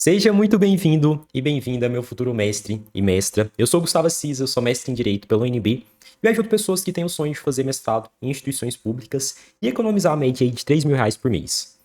Seja muito bem-vindo e bem-vinda, meu futuro mestre e mestra. Eu sou Gustavo Assis, eu sou mestre em Direito pela UNB e ajudo pessoas que têm o sonho de fazer mestrado em instituições públicas e economizar a média aí de R$ 3.000 por mês.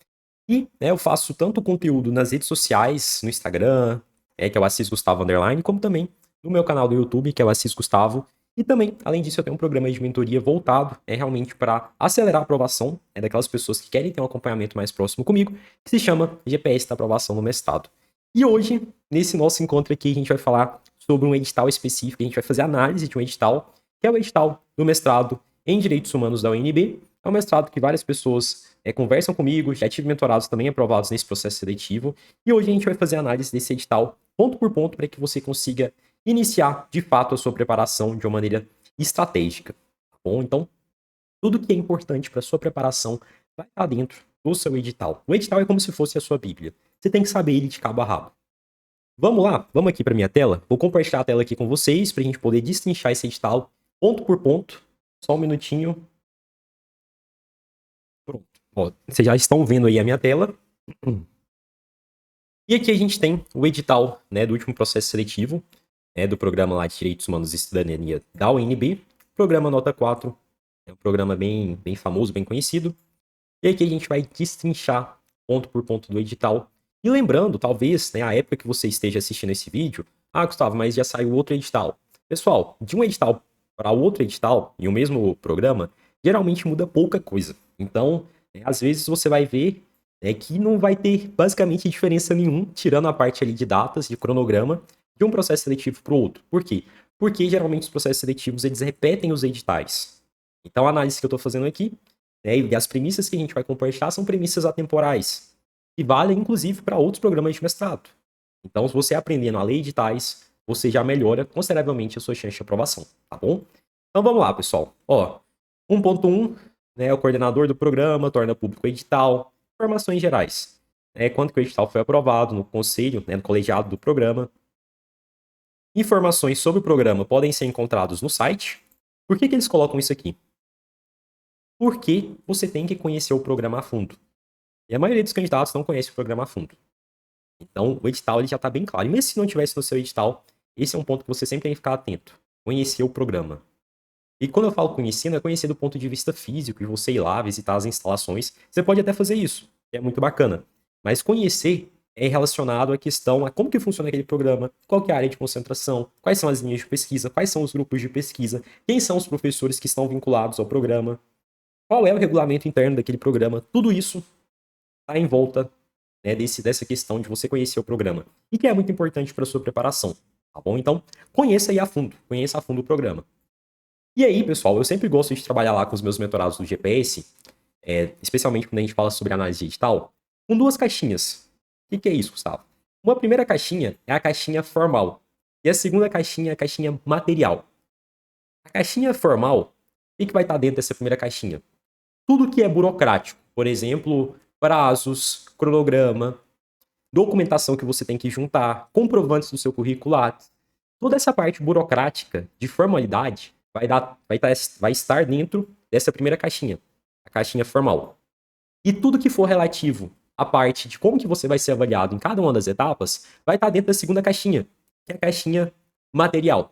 Eu faço tanto conteúdo nas redes sociais, no Instagram, que é o Assis Gustavo Underline, como também no meu canal do YouTube, que é o Assis Gustavo. E também, além disso, eu tenho um programa de mentoria voltado realmente para acelerar a aprovação daquelas pessoas que querem ter um acompanhamento mais próximo comigo, que se chama GPS da aprovação no mestrado. E hoje, nesse nosso encontro aqui, a gente vai falar sobre um edital específico, a gente vai fazer análise de um edital, que é o edital do mestrado em Direitos Humanos da UNB. É um mestrado que várias pessoas conversam comigo, já tive mentorados também aprovados nesse processo seletivo, e hoje a gente vai fazer análise desse edital ponto por ponto para que você consiga iniciar de fato a sua preparação de uma maneira estratégica, tá bom? Então, tudo que é importante para a sua preparação vai estar dentro do seu edital. O edital é como se fosse a sua Bíblia. Você tem que saber ele de cabo a rabo. Vamos lá? Vamos aqui para minha tela? Vou compartilhar a tela aqui com vocês para a gente poder destrinchar esse edital ponto por ponto. Só um minutinho. Pronto. Ó, vocês já estão vendo aí a minha tela. E aqui a gente tem o edital do último processo seletivo do programa lá de Direitos Humanos e Cidadania da UNB. Programa Nota 4. É um programa bem famoso, bem conhecido. E aqui a gente vai destrinchar ponto por ponto do edital. E lembrando, talvez, a época que você esteja assistindo esse vídeo, Gustavo, mas já saiu outro edital. Pessoal, de um edital para outro edital, em o mesmo programa, geralmente muda pouca coisa. Então, às vezes você vai ver que não vai ter basicamente diferença nenhuma, tirando a parte ali de datas, de cronograma, de um processo seletivo para o outro. Por quê? Porque geralmente os processos seletivos eles repetem os editais. Então, a análise que eu estou fazendo aqui e as premissas que a gente vai compartilhar são premissas atemporais, que valem inclusive para outros programas de mestrado. Então, se você aprendendo a ler editais, você já melhora consideravelmente a sua chance de aprovação, tá bom? Então vamos lá, pessoal. Ó, 1.1, o coordenador do programa torna público o edital, informações gerais. Quando que o edital foi aprovado no conselho, no colegiado do programa. Informações sobre o programa podem ser encontrados no site. Por que eles colocam isso aqui? Porque você tem que conhecer o programa a fundo. E a maioria dos candidatos não conhece o programa a fundo. Então, o edital ele já está bem claro. E mesmo se não tivesse no seu edital, esse é um ponto que você sempre tem que ficar atento. Conhecer o programa. E quando eu falo conhecer, não é conhecer do ponto de vista físico, e você ir lá visitar as instalações. Você pode até fazer isso, que é muito bacana. Mas conhecer é relacionado à questão a como que funciona aquele programa, qual que é a área de concentração, quais são as linhas de pesquisa, quais são os grupos de pesquisa, quem são os professores que estão vinculados ao programa, qual é o regulamento interno daquele programa. Tudo isso está em volta dessa questão de você conhecer o programa. E que é muito importante para a sua preparação, tá bom? Então, conheça a fundo o programa. E aí, pessoal, eu sempre gosto de trabalhar lá com os meus mentorados do GPS, especialmente quando a gente fala sobre análise digital, com duas caixinhas. O que é isso, Gustavo? Uma primeira caixinha é a caixinha formal, e a segunda caixinha é a caixinha material. A caixinha formal, o que vai estar dentro dessa primeira caixinha? Tudo que é burocrático, por exemplo, prazos, cronograma, documentação que você tem que juntar, comprovantes do seu currículo, toda essa parte burocrática de formalidade vai estar dentro dessa primeira caixinha, a caixinha formal. E tudo que for relativo à parte de como que você vai ser avaliado em cada uma das etapas, vai estar dentro da segunda caixinha, que é a caixinha material.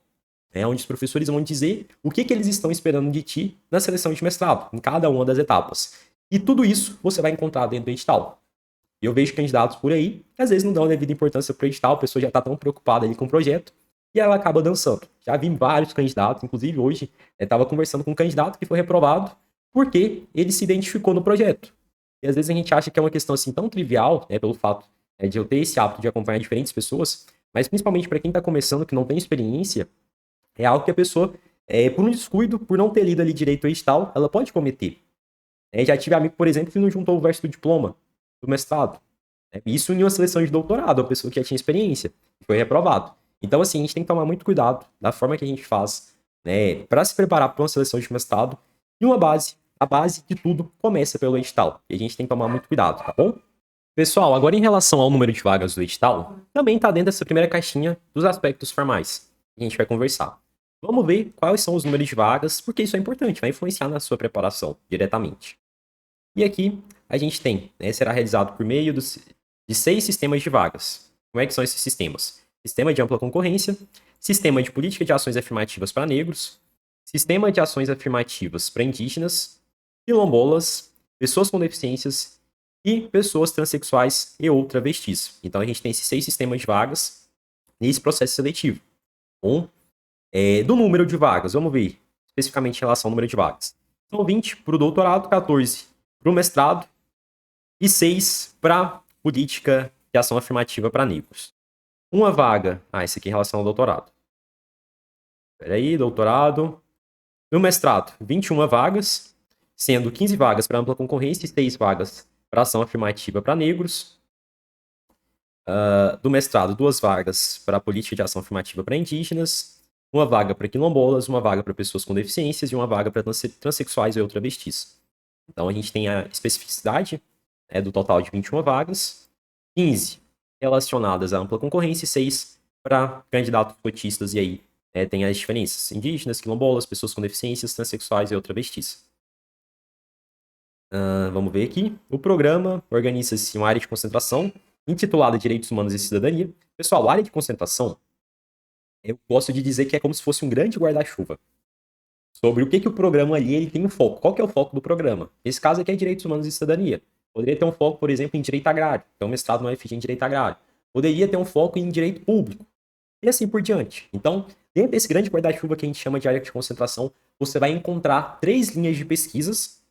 Onde os professores vão dizer o que eles estão esperando de ti na seleção de mestrado, em cada uma das etapas. E tudo isso você vai encontrar dentro do edital. E eu vejo candidatos por aí que às vezes não dão a devida importância para o edital, a pessoa já está tão preocupada ali com o projeto, e ela acaba dançando. Já vi vários candidatos, inclusive hoje, estava conversando com um candidato que foi reprovado porque ele se identificou no projeto. E às vezes a gente acha que é uma questão assim tão trivial, pelo fato de eu ter esse hábito de acompanhar diferentes pessoas, mas principalmente para quem está começando, que não tem experiência, é algo que a pessoa, por um descuido, por não ter lido ali direito o edital, ela pode cometer. Já tive amigo, por exemplo, que não juntou o verso do diploma do mestrado. Isso em uma seleção de doutorado, a pessoa que já tinha experiência, foi reprovado. Então, assim, a gente tem que tomar muito cuidado da forma que a gente faz, para se preparar para uma seleção de mestrado. E a base de tudo começa pelo edital. E a gente tem que tomar muito cuidado, tá bom? Pessoal, agora em relação ao número de vagas do edital, também está dentro dessa primeira caixinha dos aspectos formais. A gente vai conversar. Vamos ver quais são os números de vagas, porque isso é importante, vai influenciar na sua preparação diretamente. E aqui a gente tem, será realizado por meio de 6 sistemas de vagas. Como é que são esses sistemas? Sistema de ampla concorrência, sistema de política de ações afirmativas para negros, sistema de ações afirmativas para indígenas, quilombolas, pessoas com deficiências e pessoas transexuais e ou travestis. Então a gente tem esses 6 sistemas de vagas nesse processo seletivo. Bom, do número de vagas, vamos ver especificamente em relação ao número de vagas. São 20 para o doutorado, 14 para o mestrado e 6 para política de ação afirmativa para negros. Uma vaga, esse aqui em relação ao doutorado. Peraí, doutorado. No mestrado, 21 vagas, sendo 15 vagas para ampla concorrência e 6 vagas para ação afirmativa para negros. Do mestrado, 2 vagas para política de ação afirmativa para indígenas, uma vaga para quilombolas, uma vaga para pessoas com deficiências e uma vaga para transexuais ou travestis. Então a gente tem a especificidade do total de 21 vagas, 15 relacionadas à ampla concorrência e 6 para candidatos cotistas, e aí tem as diferenças: indígenas, quilombolas, pessoas com deficiências, transexuais e travestis. Vamos ver aqui. O programa organiza-se em uma área de concentração intitulada Direitos Humanos e Cidadania. Pessoal, a área de concentração, eu gosto de dizer que é como se fosse um grande guarda-chuva sobre o que o programa ali ele tem um foco. Qual que é o foco do programa? Nesse caso aqui é Direitos Humanos e Cidadania. Poderia ter um foco, por exemplo, em Direito Agrário. Então, mestrado no UFG em Direito Agrário. Poderia ter um foco em Direito Público. E assim por diante. Então, dentro desse grande guarda-chuva que a gente chama de área de concentração, você vai encontrar 3 linhas de pesquisas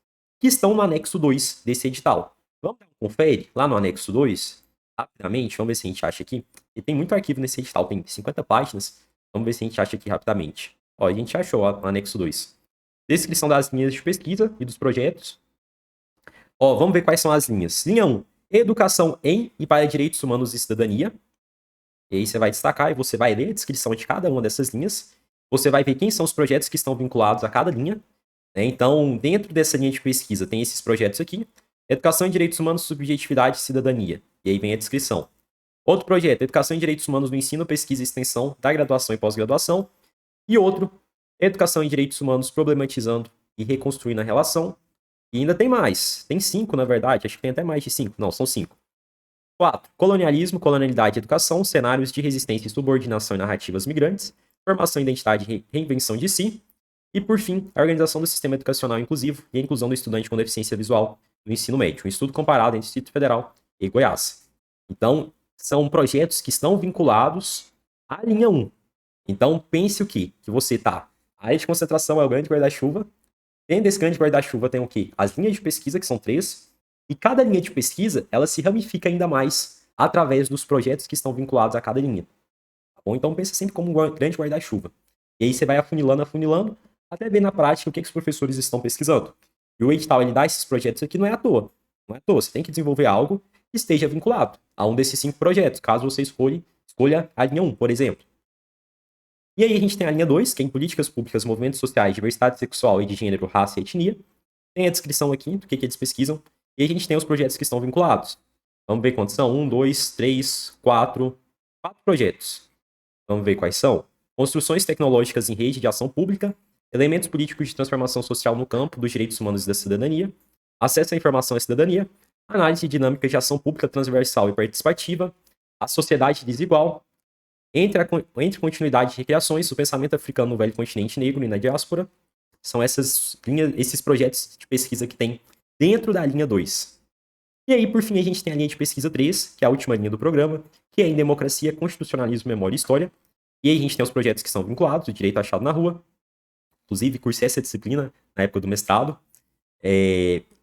que estão no anexo 2 desse edital. Vamos dar um confere lá no anexo 2? Rapidamente, vamos ver se a gente acha aqui. E tem muito arquivo nesse edital, tem 50 páginas. Vamos ver se a gente acha aqui rapidamente. Ó, a gente achou o anexo 2. Descrição das linhas de pesquisa e dos projetos. Ó, vamos ver quais são as linhas. Linha 1, educação em e para direitos humanos e cidadania. E aí você vai destacar e você vai ler a descrição de cada uma dessas linhas. Você vai ver quem são os projetos que estão vinculados a cada linha. Então, dentro dessa linha de pesquisa tem esses projetos aqui. Educação em direitos humanos, subjetividade e cidadania. E aí vem a descrição. Outro projeto, educação em direitos humanos no ensino, pesquisa e extensão da graduação e pós-graduação. E outro, educação em direitos humanos problematizando e reconstruindo a relação. E ainda tem mais. Tem 5, na verdade. Acho que tem até mais de 5. Não, são 5. 4. Colonialismo, colonialidade e educação, cenários de resistência e subordinação e narrativas migrantes, formação, identidade e reinvenção de si. E, por fim, a organização do sistema educacional inclusivo e a inclusão do estudante com deficiência visual no ensino médio. Um estudo comparado entre Distrito Federal e Goiás. Então, são projetos que estão vinculados à linha 1. Então, pense o quê? Que você tá. A área de concentração é o grande guarda-chuva. Dentro desse grande guarda-chuva tem o quê? As linhas de pesquisa, que são 3. E cada linha de pesquisa, ela se ramifica ainda mais através dos projetos que estão vinculados a cada linha. Tá bom? Então, pensa sempre como um grande guarda-chuva. E aí você vai afunilando, até ver na prática o que os professores estão pesquisando. E o edital, ele dá esses projetos aqui não é à toa. Não é à toa. Você tem que desenvolver algo que esteja vinculado a um desses 5 projetos, caso você escolha a linha 1, por exemplo. E aí a gente tem a linha 2, que é em políticas públicas, movimentos sociais, diversidade sexual e de gênero, raça e etnia. Tem a descrição aqui do que eles pesquisam. E a gente tem os projetos que estão vinculados. Vamos ver quantos são. 1, 2, 3, 4. 4 projetos. Vamos ver quais são. Construções tecnológicas em rede de ação pública, elementos políticos de transformação social no campo dos direitos humanos e da cidadania, acesso à informação e cidadania, análise dinâmica de ação pública transversal e participativa, a sociedade desigual, entre continuidade de recriações, o pensamento africano no velho continente negro e na diáspora. São essas linhas, esses projetos de pesquisa que tem dentro da linha 2. E aí, por fim, a gente tem a linha de pesquisa 3, que é a última linha do programa, que é em democracia, constitucionalismo, memória e história. E aí a gente tem os projetos que são vinculados, o direito achado na rua. Inclusive, cursei essa disciplina na época do mestrado.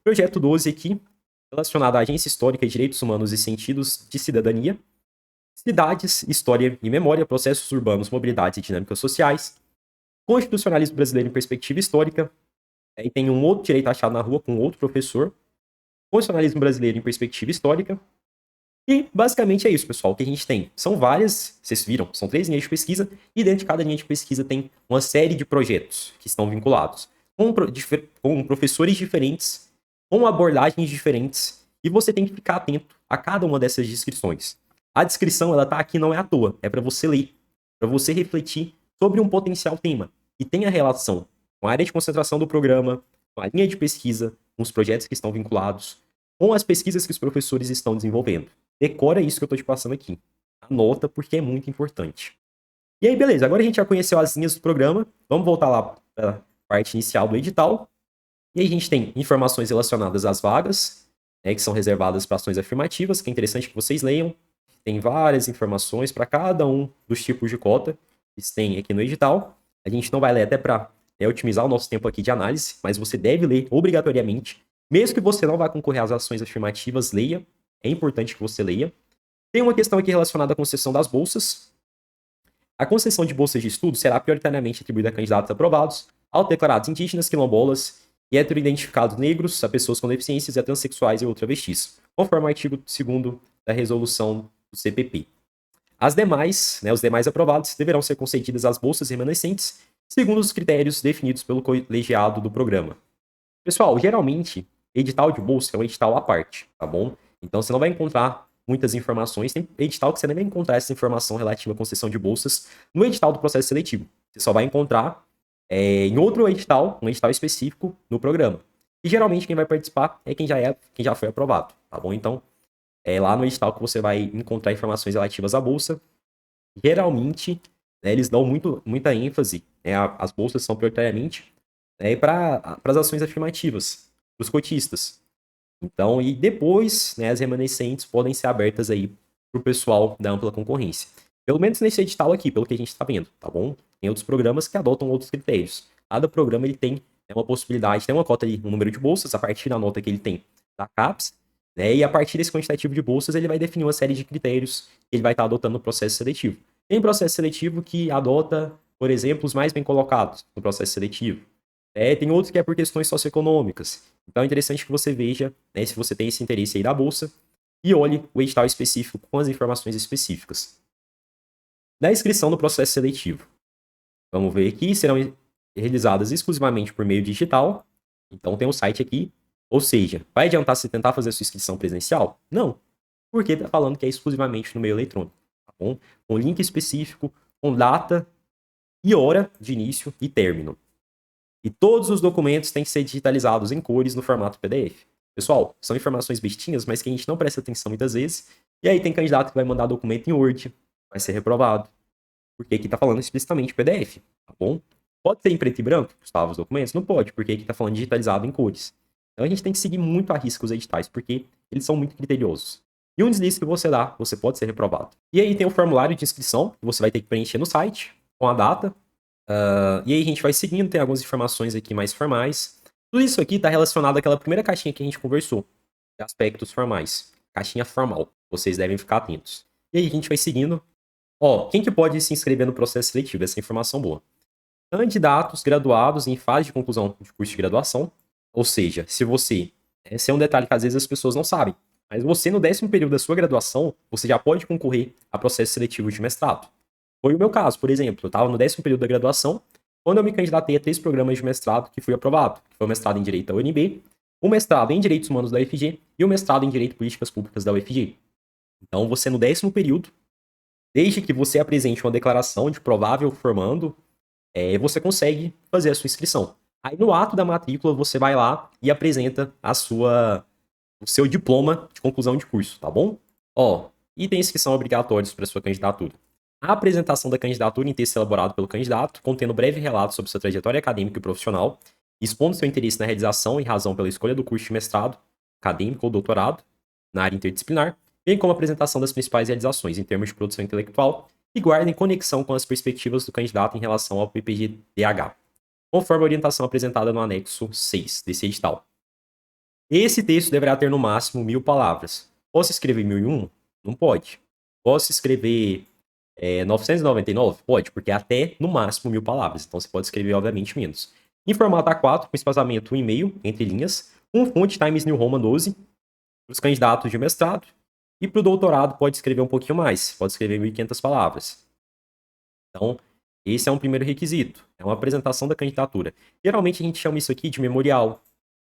Projeto 12 aqui, relacionado à agência histórica e direitos humanos e sentidos de cidadania. Cidades, história e memória, processos urbanos, mobilidades e dinâmicas sociais. Constitucionalismo brasileiro em perspectiva histórica. Aí tem um outro direito achado na rua com outro professor. Constitucionalismo brasileiro em perspectiva histórica. E basicamente é isso, pessoal, o que a gente tem. São várias, vocês viram, são 3 linhas de pesquisa, e dentro de cada linha de pesquisa tem uma série de projetos que estão vinculados, com professores diferentes, com abordagens diferentes, e você tem que ficar atento a cada uma dessas descrições. A descrição, ela tá aqui não é à toa, é para você ler, para você refletir sobre um potencial tema, e tem a relação com a área de concentração do programa, com a linha de pesquisa, com os projetos que estão vinculados, com as pesquisas que os professores estão desenvolvendo. Decora isso que eu tô te passando aqui. Tá? Anota porque é muito importante. E aí, beleza, agora a gente já conheceu as linhas do programa, vamos voltar lá para a parte inicial do edital. E aí a gente tem informações relacionadas às vagas, né, que são reservadas para ações afirmativas, que é interessante que vocês leiam. Tem várias informações para cada um dos tipos de cota que tem aqui no edital. A gente não vai ler até para otimizar o nosso tempo aqui de análise, mas você deve ler obrigatoriamente. Mesmo que você não vá concorrer às ações afirmativas, leia. É importante que você leia. Tem uma questão aqui relacionada à concessão das bolsas. A concessão de bolsas de estudo será prioritariamente atribuída a candidatos aprovados, autodeclarados indígenas, quilombolas e heteroidentificados negros, a pessoas com deficiências e a transexuais e ou travestis, conforme o artigo 2º da resolução do CPP. As demais, os demais aprovados, deverão ser concedidas as bolsas remanescentes, segundo os critérios definidos pelo colegiado do programa. Pessoal, geralmente, edital de bolsa é um edital à parte, tá bom? Então, você não vai encontrar muitas informações. Tem edital que você nem vai encontrar essa informação relativa à concessão de bolsas no edital do processo seletivo. Você só vai encontrar em outro edital, um edital específico no programa. E geralmente quem vai participar é quem já foi aprovado, tá bom? Então, é lá no edital que você vai encontrar informações relativas à bolsa. Geralmente, eles dão muita ênfase, as bolsas são prioritariamente para as ações afirmativas, para os cotistas. Então, e depois, as remanescentes podem ser abertas aí para o pessoal da ampla concorrência. Pelo menos nesse edital aqui, pelo que a gente está vendo, tá bom? Tem outros programas que adotam outros critérios. Cada programa ele tem uma possibilidade, tem uma cota ali, um número de bolsas, a partir da nota que ele tem da CAPES, e a partir desse quantitativo de bolsas, ele vai definir uma série de critérios que ele vai estar adotando no processo seletivo. Tem processo seletivo que adota, por exemplo, os mais bem colocados no processo seletivo. Tem outros que é por questões socioeconômicas. Então é interessante que você veja, se você tem esse interesse aí da bolsa, e olhe o edital específico com as informações específicas. Na inscrição no processo seletivo, vamos ver aqui, serão realizadas exclusivamente por meio digital. Então tem um site aqui, ou seja, vai adiantar você tentar fazer a sua inscrição presencial? Não, porque está falando que é exclusivamente no meio eletrônico, tá bom? Com link específico, com data e hora de início e término. E todos os documentos têm que ser digitalizados em cores no formato PDF. Pessoal, são informações bestinhas, mas que a gente não presta atenção muitas vezes. E aí tem candidato que vai mandar documento em Word, vai ser reprovado. Porque aqui tá falando explicitamente PDF, tá bom? Pode ser em preto e branco, Gustavo, os documentos? Não pode, porque aqui tá falando digitalizado em cores. Então a gente tem que seguir muito a risca os editais, porque eles são muito criteriosos. E um deslize que você dá, você pode ser reprovado. E aí tem o formulário de inscrição, que você vai ter que preencher no site, com a data. E aí a gente vai seguindo, tem algumas informações aqui mais formais. Tudo isso aqui está relacionado àquela primeira caixinha que a gente conversou, de aspectos formais. Caixinha formal, vocês devem ficar atentos. E aí a gente vai seguindo. Quem que pode se inscrever no processo seletivo? Essa informação boa. Candidatos graduados em fase de conclusão de curso de graduação. Ou seja, se você... Esse é um detalhe que às vezes as pessoas não sabem. Mas você, no 10º período da sua graduação, você já pode concorrer a processo seletivo de mestrado. Foi o meu caso, por exemplo. Eu estava no 10º período da graduação, quando eu me candidatei a 3 programas de mestrado que fui aprovado. Que foi o mestrado em Direito da UNB, o mestrado em Direitos Humanos da UFG e o mestrado em Direito e Políticas Públicas da UFG. Então, você no 10º período, desde que você apresente uma declaração de provável formando, você consegue fazer a sua inscrição. Aí, no ato da matrícula, você vai lá e apresenta o seu diploma de conclusão de curso, tá bom? Itens que são obrigatórios para sua candidatura. A apresentação da candidatura em texto elaborado pelo candidato, contendo breve relato sobre sua trajetória acadêmica e profissional, expondo seu interesse na realização e razão pela escolha do curso de mestrado, acadêmico ou doutorado, na área interdisciplinar, bem como a apresentação das principais realizações em termos de produção intelectual que guardem conexão com as perspectivas do candidato em relação ao PPG-DH, conforme a orientação apresentada no anexo 6 desse edital. Esse texto deverá ter no máximo 1.000 palavras. Posso escrever 1.001? Não pode. Posso escrever 999? Pode, porque é até no máximo 1.000 palavras. Então você pode escrever, obviamente, menos. Em formato A4, com espaçamento 1,5 entre linhas, com fonte Times New Roman 12 para os candidatos de mestrado. E para o doutorado pode escrever um pouquinho mais, pode escrever 1.500 palavras. Então, esse é um primeiro requisito, é uma apresentação da candidatura. Geralmente a gente chama isso aqui de memorial,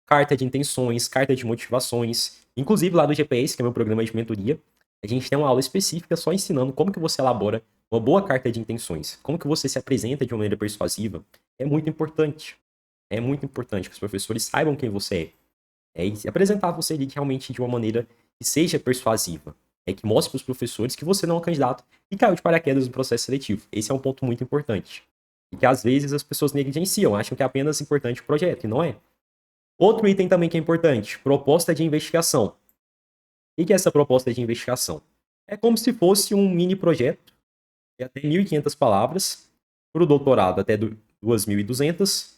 carta de intenções, carta de motivações. Inclusive lá do GPS, que é meu programa de mentoria, a gente tem uma aula específica só ensinando como que você elabora uma boa carta de intenções, como que você se apresenta de uma maneira persuasiva. É muito importante que os professores saibam quem você é. E se apresentar você realmente de uma maneira que seja persuasiva. que mostre para os professores que você não é um candidato e caiu de paraquedas no processo seletivo. Esse é um ponto muito importante. E que às vezes as pessoas negligenciam, acham que é apenas importante o projeto, e não é. Outro item também que é importante, proposta de investigação. O que é essa proposta de investigação? É como se fosse um mini projeto de até 1.500 palavras, para o doutorado até 2.200,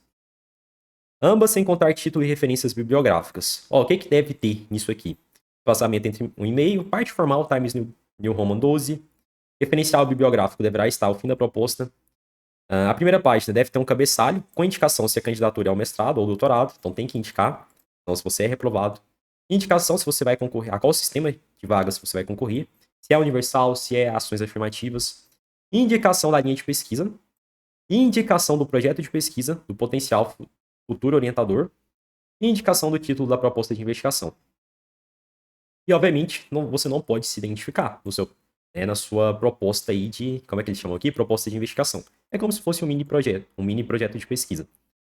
ambas sem contar título e referências bibliográficas. O que deve ter nisso aqui? Espaçamento entre um e-mail, parte formal, Times New Roman 12, referencial bibliográfico deverá estar ao fim da proposta. A primeira página deve ter um cabeçalho com indicação se a candidatura é ao mestrado ou doutorado, então tem que indicar, então se você é reprovado. Indicação se você vai concorrer, a qual sistema de vagas você vai concorrer, se é universal, se é ações afirmativas. Indicação da linha de pesquisa, indicação do projeto de pesquisa, do potencial futuro orientador, e indicação do título da proposta de investigação. E, obviamente, você não pode se identificar na sua proposta aí de, como é que eles chamam aqui? Proposta de investigação. É como se fosse um mini projeto de pesquisa.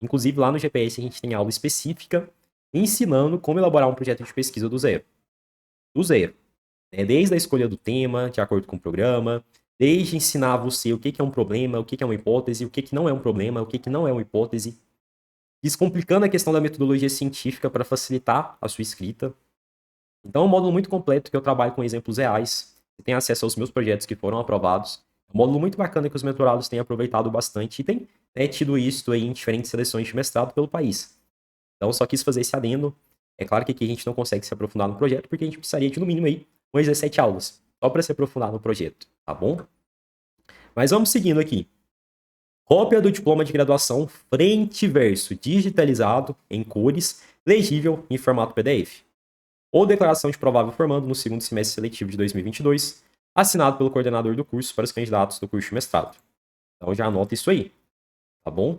Inclusive, lá no GPS a gente tem aula específica ensinando como elaborar um projeto de pesquisa do zero. Do zero. Desde a escolha do tema, de acordo com o programa, desde ensinar você o que é um problema, o que é uma hipótese, o que não é um problema, o que não é uma hipótese, descomplicando a questão da metodologia científica para facilitar a sua escrita. Então é um módulo muito completo que eu trabalho com exemplos reais. Você tem acesso aos meus projetos que foram aprovados. É um módulo muito bacana que os mentorados têm aproveitado bastante e têm tido isso aí em diferentes seleções de mestrado pelo país. Então só quis fazer esse adendo. É claro que aqui a gente não consegue se aprofundar no projeto porque a gente precisaria de no mínimo aí umas 17 aulas só para se aprofundar no projeto, tá bom? Mas vamos seguindo aqui. Cópia do diploma de graduação frente e verso digitalizado em cores, legível em formato PDF. Ou declaração de provável formando no segundo semestre seletivo de 2022, assinado pelo coordenador do curso para os candidatos do curso de mestrado. Então já anota isso aí, tá bom?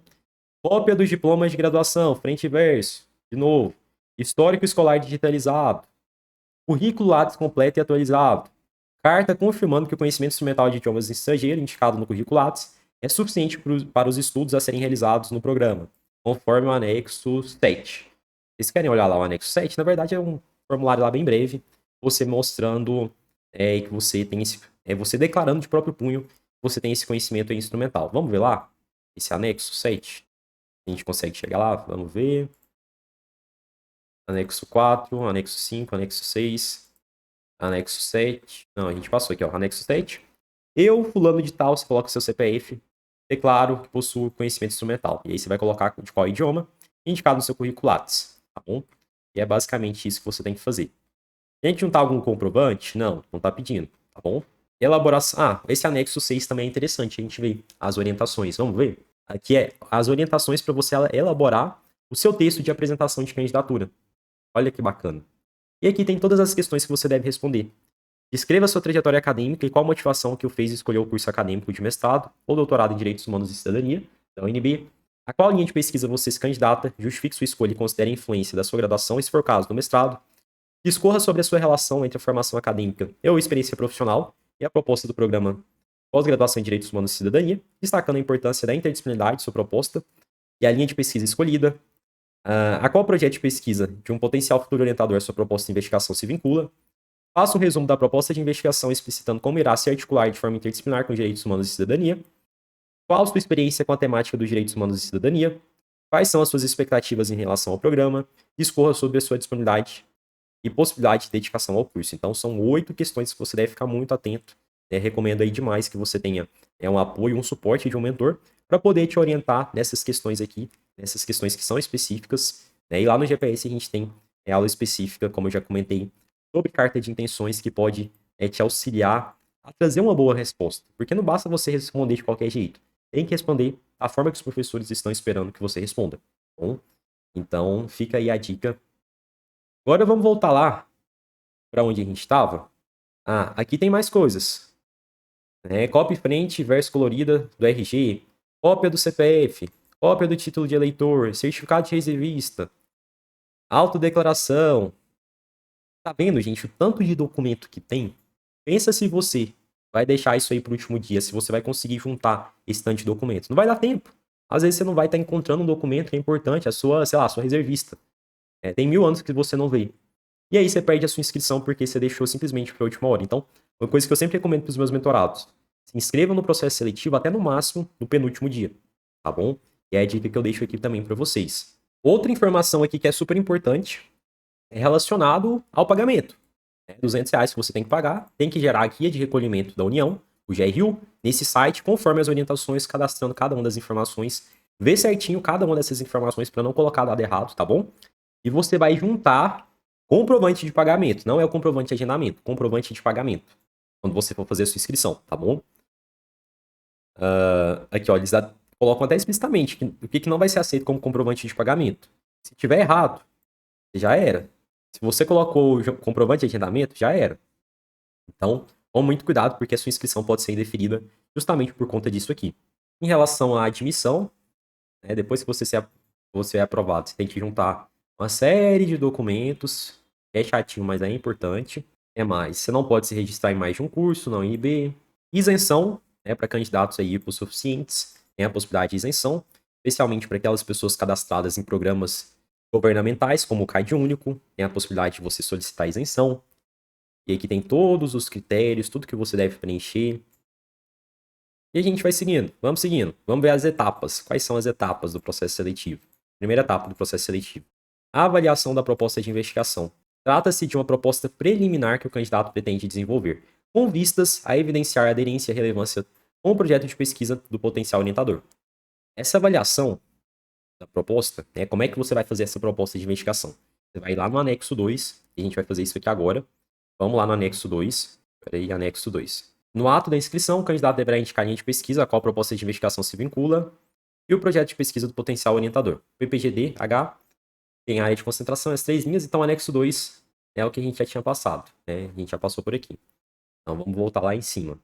Cópia dos diplomas de graduação, frente e verso, de novo. Histórico escolar digitalizado. Currículo Lattes completo e atualizado. Carta confirmando que o conhecimento instrumental de idiomas estrangeiros indicado no currículo Lattes é suficiente para os estudos a serem realizados no programa, conforme o anexo 7. Vocês querem olhar lá o anexo 7? Na verdade, é um formulário lá bem breve, você mostrando que você tem você declarando de próprio punho que você tem esse conhecimento instrumental. Vamos ver lá? Esse anexo 7? A gente consegue chegar lá? Vamos ver. Anexo 4, anexo 5, anexo 6, anexo 7. Não, a gente passou aqui, ó. Anexo 7. Eu, fulano de tal, você coloca o seu CPF, declaro que possuo conhecimento instrumental. E aí você vai colocar de qual idioma, indicado no seu currículo Lattes, tá bom? E é basicamente isso que você tem que fazer. Tem que juntar algum comprovante? Não, não tá pedindo, tá bom? Elaboração. Esse anexo 6 também é interessante, a gente vê as orientações. Vamos ver? Aqui é as orientações para você elaborar o seu texto de apresentação de candidatura. Olha que bacana. E aqui tem todas as questões que você deve responder. Descreva sua trajetória acadêmica e qual a motivação que o fez escolher o curso acadêmico de mestrado ou doutorado em Direitos Humanos e Cidadania, da UNB. A qual linha de pesquisa você se candidata, justifique sua escolha e considere a influência da sua graduação, e se for o caso, do mestrado. Discorra sobre a sua relação entre a formação acadêmica e a experiência profissional e a proposta do programa Pós-Graduação em Direitos Humanos e Cidadania, destacando a importância da interdisciplinaridade de sua proposta e a linha de pesquisa escolhida. A qual projeto de pesquisa de um potencial futuro orientador à sua proposta de investigação se vincula. Faça um resumo da proposta de investigação explicitando como irá se articular de forma interdisciplinar com direitos humanos e cidadania. Qual a sua experiência com a temática dos direitos humanos e cidadania? Quais são as suas expectativas em relação ao programa? Discorra sobre a sua disponibilidade e possibilidade de dedicação ao curso. Então, são 8 questões que você deve ficar muito atento. Recomendo aí demais que você tenha um apoio, um suporte de um mentor para poder te orientar nessas questões aqui, nessas questões que são específicas. E lá no GPS a gente tem aula específica, como eu já comentei, sobre carta de intenções que pode te auxiliar a trazer uma boa resposta. Porque não basta você responder de qualquer jeito. Tem que responder da forma que os professores estão esperando que você responda. Tá bom? Então, fica aí a dica. Agora vamos voltar lá para onde a gente estava. Aqui tem mais coisas. Cópia frente, verso colorida do RG, cópia do CPF, cópia do título de eleitor, certificado de reservista, autodeclaração. Tá vendo, gente, o tanto de documento que tem? Pensa se você vai deixar isso aí para o último dia, se você vai conseguir juntar esse tanto de documentos. Não vai dar tempo. Às vezes você não vai estar encontrando um documento que é importante, a sua, sei lá, a sua reservista. Tem 1000 anos que você não vê. E aí você perde a sua inscrição porque você deixou simplesmente para a última hora. Então, uma coisa que eu sempre recomendo para os meus mentorados: se inscrevam no processo seletivo até no máximo no penúltimo dia, tá bom? E é a dica que eu deixo aqui também para vocês. Outra informação aqui que é super importante é relacionado ao pagamento. R$ 200 que você tem que pagar, tem que gerar a guia de recolhimento da União, o GRU, nesse site, conforme as orientações, cadastrando cada uma das informações, vê certinho cada uma dessas informações para não colocar dado errado, tá bom? E você vai juntar comprovante de pagamento, não é o comprovante de agendamento, comprovante de pagamento, quando você for fazer a sua inscrição, tá bom? Aqui, ó, eles colocam até explicitamente o que não vai ser aceito como comprovante de pagamento. Se tiver errado, já era. Se você colocou o comprovante de agendamento, já era. Então, tome muito cuidado, porque a sua inscrição pode ser indeferida justamente por conta disso aqui. Em relação à admissão, depois que você é aprovado, você tem que juntar uma série de documentos. É chatinho, mas é importante. É mais, você não pode se registrar em mais de um curso na UNB. Isenção, para candidatos aí hipossuficientes, tem a possibilidade de isenção, especialmente para aquelas pessoas cadastradas em programas governamentais, como o CAD Único, tem a possibilidade de você solicitar isenção. E aqui tem todos os critérios, tudo que você deve preencher. E a gente vai seguindo, vamos seguindo. Vamos ver as etapas. Quais são as etapas do processo seletivo? Primeira etapa do processo seletivo: a avaliação da proposta de investigação. Trata-se de uma proposta preliminar que o candidato pretende desenvolver, com vistas a evidenciar a aderência e a relevância com o projeto de pesquisa do potencial orientador. Essa avaliação da proposta, como é que você vai fazer essa proposta de investigação? Você vai lá no anexo 2, e a gente vai fazer isso aqui agora. Vamos lá no anexo 2. Peraí, anexo 2. No ato da inscrição, o candidato deverá indicar a linha de pesquisa a qual a proposta de investigação se vincula e o projeto de pesquisa do potencial orientador. O PPGD-H tem a área de concentração, as 3 linhas, então o anexo 2 é o que a gente já tinha passado. A gente já passou por aqui. Então vamos voltar lá em cima.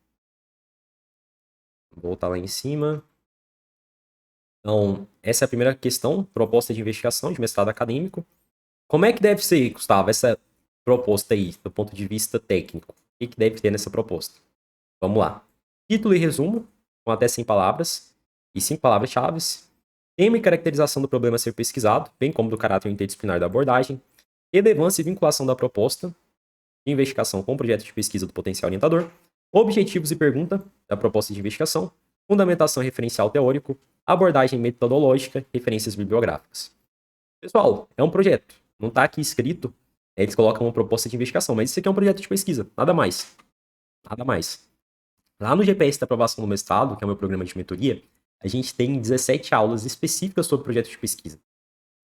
Então, essa é a primeira questão, proposta de investigação de mestrado acadêmico. Como é que deve ser, Gustavo, essa proposta aí, do ponto de vista técnico? O que deve ter nessa proposta? Vamos lá. Título e resumo, com até 100 palavras e 5 palavras-chave. Tema e caracterização do problema a ser pesquisado, bem como do caráter interdisciplinar da abordagem. Relevância e vinculação da proposta de investigação com o projeto de pesquisa do potencial orientador. Objetivos e pergunta da proposta de investigação. Fundamentação referencial teórico. Abordagem metodológica. Referências bibliográficas. Pessoal, é um projeto. Não está aqui escrito. Eles colocam uma proposta de investigação, mas isso aqui é um projeto de pesquisa. Nada mais. Nada mais. Lá no GPS da aprovação do mestrado, que é o meu programa de mentoria, a gente tem 17 aulas específicas sobre projetos de pesquisa.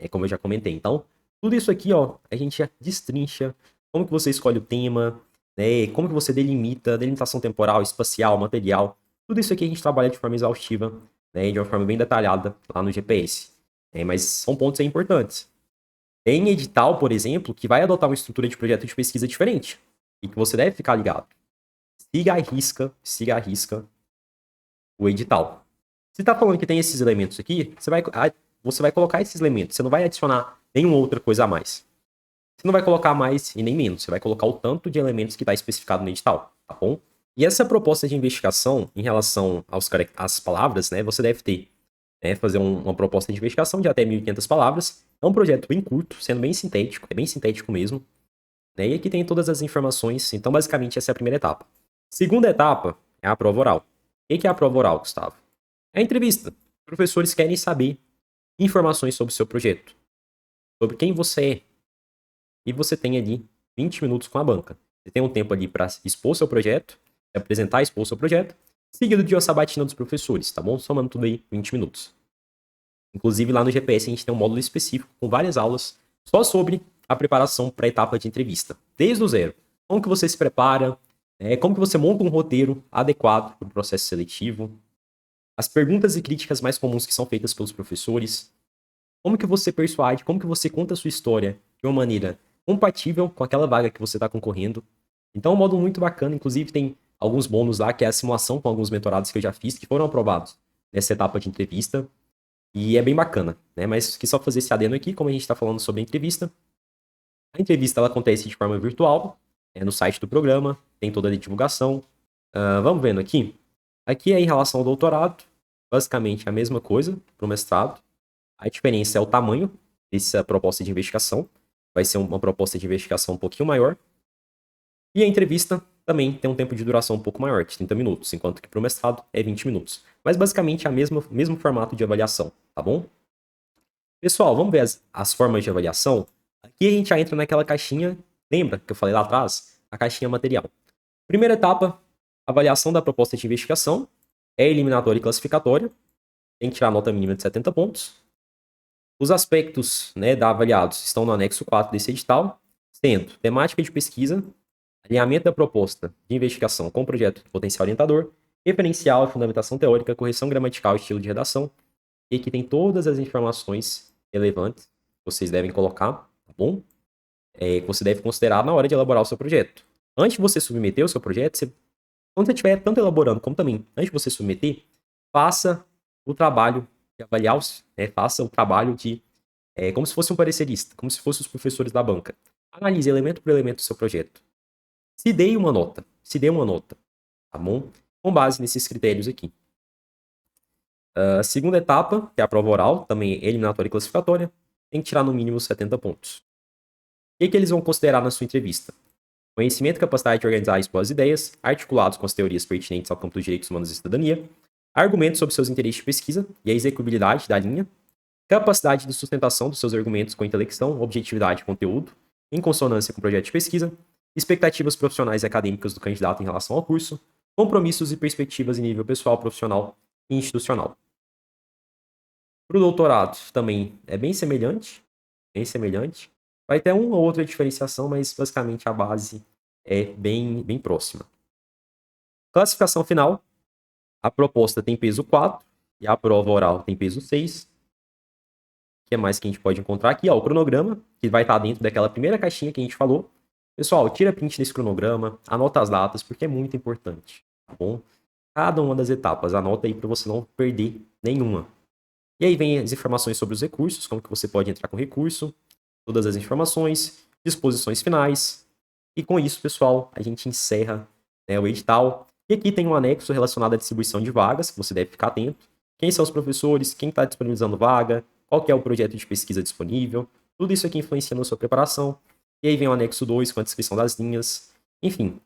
Como eu já comentei. Então, tudo isso aqui, ó, a gente já destrincha como que você escolhe o tema, como que você delimitação temporal, espacial, material. Tudo isso aqui a gente trabalha de forma exaustiva, de uma forma bem detalhada lá no GPS. Mas são pontos aí importantes. Tem edital, por exemplo, que vai adotar uma estrutura de projeto de pesquisa diferente e que você deve ficar ligado. Siga à risca o edital. Se tá falando que tem esses elementos aqui, você vai colocar esses elementos. Você não vai adicionar nenhuma outra coisa a mais. Você não vai colocar mais e nem menos. Você vai colocar o tanto de elementos que está especificado no edital, tá bom? E essa proposta de investigação, em relação às palavras, você deve ter, fazer uma proposta de investigação de até 1.500 palavras. É um projeto bem curto, sendo bem sintético, é bem sintético mesmo. E aqui tem todas as informações. Então, basicamente, essa é a primeira etapa. Segunda etapa é a prova oral. O que é a prova oral, Gustavo? É a entrevista. Os professores querem saber informações sobre o seu projeto, sobre quem você é. E você tem ali 20 minutos com a banca. Você tem um tempo ali para expor seu projeto, apresentar e expor seu projeto, seguido de uma sabatina dos professores, tá bom? Somando tudo aí 20 minutos. Inclusive, lá no GPS a gente tem um módulo específico com várias aulas só sobre a preparação para a etapa de entrevista, desde o zero. Como que você se prepara, como que você monta um roteiro adequado para o processo seletivo, as perguntas e críticas mais comuns que são feitas pelos professores, como que você persuade, como que você conta a sua história de uma maneira compatível com aquela vaga que você está concorrendo. Então é um módulo muito bacana, inclusive tem alguns bônus lá, que é a simulação com alguns mentorados que eu já fiz, que foram aprovados nessa etapa de entrevista, e é bem bacana, Mas que só fazer esse adendo aqui, como a gente está falando sobre a entrevista. A entrevista ela acontece de forma virtual, no site do programa, tem toda a divulgação. Vamos vendo aqui. Aqui é em relação ao doutorado, basicamente a mesma coisa para o mestrado. A diferença é o tamanho dessa proposta de investigação. vai ser uma proposta de investigação um pouquinho maior. E a entrevista também tem um tempo de duração um pouco maior, de 30 minutos, enquanto que para o mestrado é 20 minutos. Mas basicamente é o mesmo formato de avaliação, tá bom? Pessoal, vamos ver as formas de avaliação. Aqui a gente já entra naquela caixinha, lembra que eu falei lá atrás? A caixinha material. Primeira etapa, avaliação da proposta de investigação. É eliminatória e classificatória. Tem que tirar a nota mínima de 70 pontos. Os aspectos, né, da avaliados estão no anexo 4 desse edital, sendo temática de pesquisa, alinhamento da proposta de investigação com o projeto de potencial orientador, referencial, fundamentação teórica, correção gramatical e estilo de redação. E aqui tem todas as informações relevantes que vocês devem colocar, tá bom? Que você deve considerar na hora de elaborar o seu projeto. Antes de você submeter o seu projeto, quando você estiver tanto elaborando como também antes de você submeter, faça o trabalho de avaliar, faça o trabalho de como se fosse um parecerista, como se fossem os professores da banca. Analise elemento por elemento do seu projeto. Se dê uma nota, tá bom? Com base nesses critérios aqui. A segunda etapa, que é a prova oral, também eliminatória e classificatória, tem que tirar no mínimo 70 pontos. O que eles vão considerar na sua entrevista? Conhecimento e capacidade de organizar e expor as ideias, articulados com as teorias pertinentes ao campo dos direitos humanos e cidadania, argumentos sobre seus interesses de pesquisa e a execuibilidade da linha, capacidade de sustentação dos seus argumentos com intelecção, objetividade e conteúdo, em consonância com o projeto de pesquisa, expectativas profissionais e acadêmicas do candidato em relação ao curso, compromissos e perspectivas em nível pessoal, profissional e institucional. Para o doutorado também é bem semelhante. Vai ter uma ou outra diferenciação, mas basicamente a base é bem próxima. Classificação final. A proposta tem peso 4 e a prova oral tem peso 6. O que mais que a gente pode encontrar aqui? O cronograma, que vai estar dentro daquela primeira caixinha que a gente falou. Pessoal, tira print desse cronograma, anota as datas, porque é muito importante, tá bom? Cada uma das etapas, anota aí para você não perder nenhuma. E aí vem as informações sobre os recursos, como que você pode entrar com recurso, todas as informações, disposições finais. E com isso, pessoal, a gente encerra, né, o edital. E aqui tem um anexo relacionado à distribuição de vagas, que você deve ficar atento. Quem são os professores, quem está disponibilizando vaga, qual que é o projeto de pesquisa disponível. Tudo isso aqui influencia na sua preparação. E aí vem o anexo 2 com a descrição das linhas. Enfim.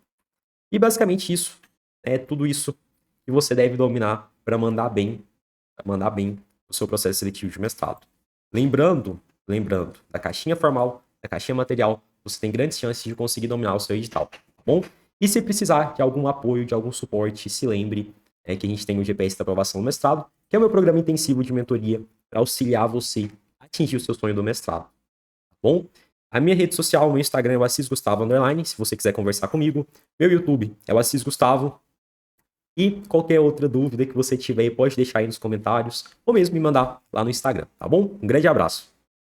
E basicamente isso, tudo isso que você deve dominar para mandar bem o seu processo seletivo de mestrado. Lembrando, da caixinha formal, da caixinha material, você tem grandes chances de conseguir dominar o seu edital, tá bom? E se precisar de algum apoio, de algum suporte, se lembre que a gente tem o GPS da aprovação do mestrado, que é o meu programa intensivo de mentoria para auxiliar você a atingir o seu sonho do mestrado, tá bom? A minha rede social, meu Instagram é o Assis Gustavo _, se você quiser conversar comigo. Meu YouTube é o Assis Gustavo. E qualquer outra dúvida que você tiver, pode deixar aí nos comentários, ou mesmo me mandar lá no Instagram, tá bom? Um grande abraço!